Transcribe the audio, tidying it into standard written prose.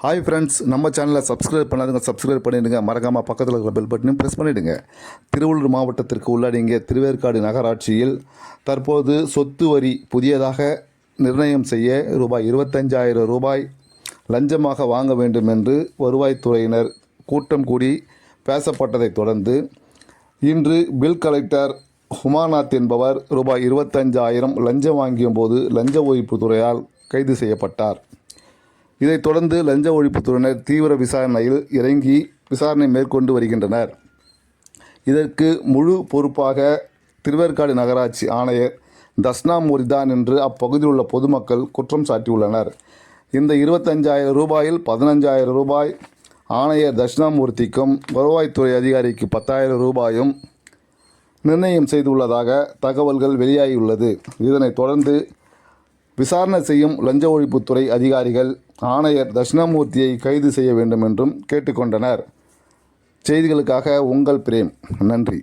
Hi friends, நம்ம சேனலை subscribe பண்ணாதுங்க, subscribe பண்ணிவிடுங்க. மறக்காமல் பக்கத்தில் இருக்கிற பெல் பட்டனையும் ப்ரெஸ் பண்ணிவிடுங்க. திருவள்ளூர் மாவட்டத்திற்கு உள்ளடங்கிய திருவேற்காடு நகராட்சியில் தற்போது சொத்து வரி புதியதாக நிர்ணயம் செய்ய ரூபாய் 25,000 லஞ்சமாக வாங்க வேண்டும் என்று வருவாய்த்துறையினர் கூட்டம் கூடி பேசப்பட்டதைத் தொடர்ந்து இன்று பில் கலெக்டர் ஹுமாநாத் என்பவர் ரூபாய் 25,000 லஞ்சம் வாங்கிய போது லஞ்ச ஒழிப்புத்துறையால் கைது செய்யப்பட்டார். இதைத் தொடர்ந்து லஞ்ச ஒழிப்புத்துறையினர் தீவிர விசாரணையில் இறங்கி விசாரணை மேற்கொண்டு வருகின்றனர். இதற்கு முழு பொறுப்பாக திருவேற்காடு நகராட்சி ஆணையர் தட்சிணாமூர்த்தி தான் என்று அப்பகுதியில் உள்ள பொதுமக்கள் குற்றம் சாட்டியுள்ளனர். இந்த 25,000 15,000 ஆணையர் தட்சிணாமூர்த்திக்கும் வருவாய்த்துறை அதிகாரிக்கு 10,000 நிர்ணயம் செய்துள்ளதாக தகவல்கள் வெளியாகியுள்ளது. இதனைத் தொடர்ந்து விசாரணை செய்யும் லஞ்ச ஒழிப்புத்துறை அதிகாரிகள் ஆணையர் தட்சிணாமூர்த்தியை கைது செய்ய வேண்டும் என்றும் கேட்டுக்கொண்டனர். செய்திகளுக்காக உங்கள் பிரேம். நன்றி.